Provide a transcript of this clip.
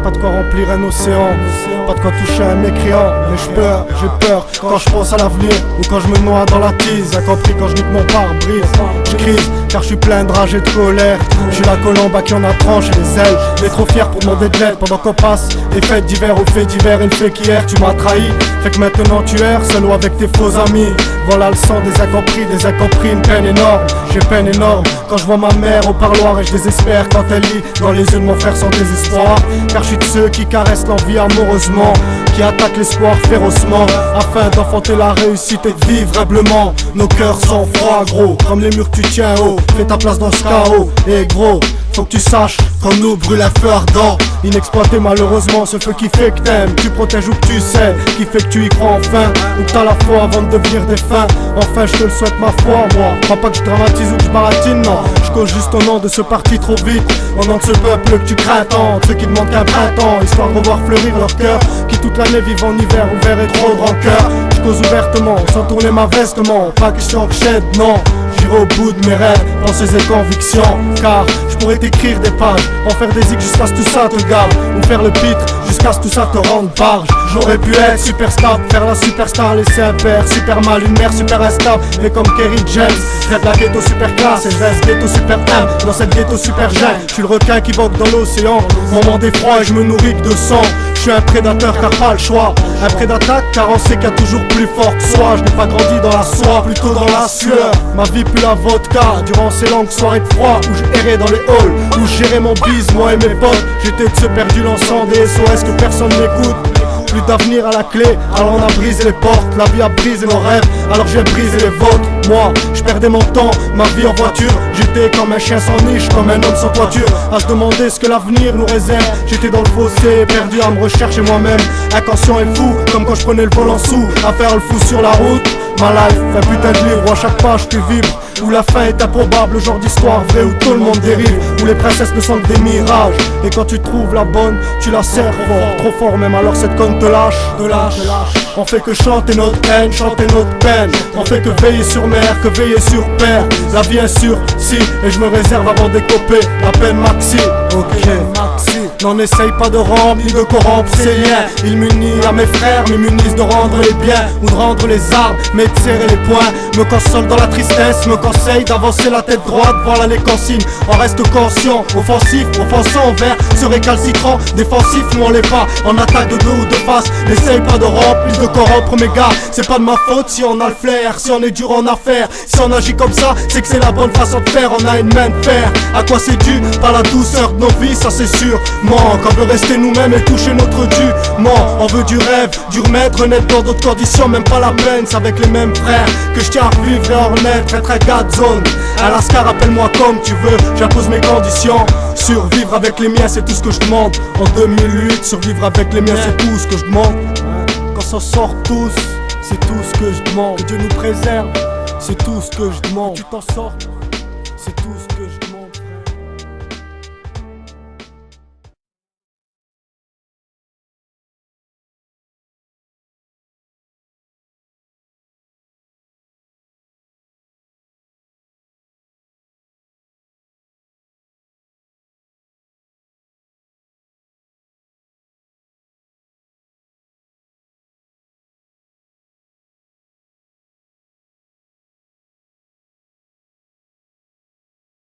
Pas de quoi remplir un océan, pas de quoi toucher un mécréant. Mais j'ai peur quand je pense à l'avenir, ou quand je me noie dans la tise. A compris quand je nique mon pare-brise. Je crie car je suis plein de rage et de colère. Je suis la colombe à qui on a tranché les ailes. Mais trop fier pour demander de l'aide pendant qu'on passe des fêtes d'hiver aux faits divers. Une fait qu'hier tu m'as trahi, fait que maintenant tu erres seul ou avec tes faux amis. Voilà le sang des incompris, une peine énorme. J'ai peine énorme quand je vois ma mère au parloir, et je désespère quand elle lit dans les yeux de mon frère sans désespoir. Car je suis de ceux qui caressent l'envie amoureusement, qui attaquent l'espoir férocement, afin d'enfanter la réussite et de vivre humblement. Nos cœurs sont froids gros, comme les murs que tu tiens haut. Fais ta place dans ce chaos, et gros, faut que tu saches, comme nous brûle un feu ardent. Inexploité malheureusement, ce feu qui fait que t'aimes, tu protèges ou que tu sais, qui fait que tu y crois enfin, ou que t'as la foi avant de devenir défunt. Enfin je te le souhaite ma foi, moi, crois pas que je dramatise ou que je baratine, non. Je cause juste au nom de ce parti trop vite, au nom de ce peuple que tu crains tant, ceux qui demandent qu'un printemps, histoire de revoir fleurir leur cœur, qui toute l'année vivent en hiver ouvert et trop de rancœur. Je cause ouvertement, sans tourner ma vestement, pas question que j'aide, non. J'irai au bout de mes rêves, pensées et convictions, car je pourrais t'écrire des pages, en faire des zigs jusqu'à ce que tout ça te gave, ou faire le pitre jusqu'à ce que tout ça te rende barge. J'aurais pu être super stable, faire la superstar, laisser un père super mal, une mère super instable, mais comme Kerry James, rêve la ghetto super classe et je reste ghetto super humble, dans cette ghetto super jeune. Je suis le requin qui vogue dans l'océan, moment d'effroi et je me nourris que de sang. Je suis un prédateur car pas le choix, un prédateur car on sait qu'il y a toujours plus fort que soi. Je n'ai pas grandi dans la soie, plutôt dans la sueur. Ma vie pue la vodka, durant ces longues soirées de froid, où je errais dans les halls, où je gérais mon bise, moi et mes potes. J'étais de ceux perdus lançant des SOS que personne n'écoute. Plus d'avenir à la clé, alors on a brisé les portes. La vie a brisé nos rêves, alors j'ai brisé les vôtres. Moi, je perdais mon temps, ma vie en voiture. J'étais comme un chien sans niche, comme un homme sans toiture, à se demander ce que l'avenir nous réserve. J'étais dans le fossé, perdu à me rechercher moi-même, inconscient et fou, comme quand je prenais le volant sous, à faire le fou sur la route. Ma life, un putain de livre où à chaque page tu vibres, où la fin est improbable, genre d'histoire vraie où tout le monde dérive, où les princesses ne sont que des mirages. Et quand tu trouves la bonne, tu la serres fort, trop fort même, alors cette conne te lâche, On fait que chanter notre haine, chanter notre peine. On fait que veiller sur mère, que veiller sur père. La vie est sûre, si, et je me réserve avant d'écoper la peine maxi. Ok, maxi. N'en essaye pas de rendre ni de corrompre ses liens. Il m'unit à mes frères, m'immunise de rendre les biens ou de rendre les armes, mais de serrer les poings. Me console dans la tristesse, me conseille d'avancer la tête droite. Voilà les consignes, on reste conscient. Offensif, offensant envers ce récalcitrant. Défensif, nous on l'est pas, en attaque de dos ou de face. N'essaye pas de rompre, ni de corrompre mes gars. C'est pas de ma faute si on a le flair, si on est dur en affaires. Si on agit comme ça, c'est que c'est la bonne façon de faire. On a une main de fer, à quoi c'est dû? Par la douceur de nos vies, ça c'est sûr. On veut rester nous-mêmes et toucher notre dû. On veut du rêve, du remettre, renaître dans d'autres conditions. Même pas la peine, c'est avec les mêmes frères que je tiens à vivre et en renaître, être un gars de zone. Alaska, rappelle-moi comme tu veux, j'impose mes conditions. Survivre avec les miens, c'est tout ce que je demande. En 2008, survivre avec les miens, c'est tout ce que je demande. Qu'on s'en sort tous, c'est tout ce que je demande. Que Dieu nous préserve, c'est tout ce que je demande. Que tu t'en sors, c'est tout.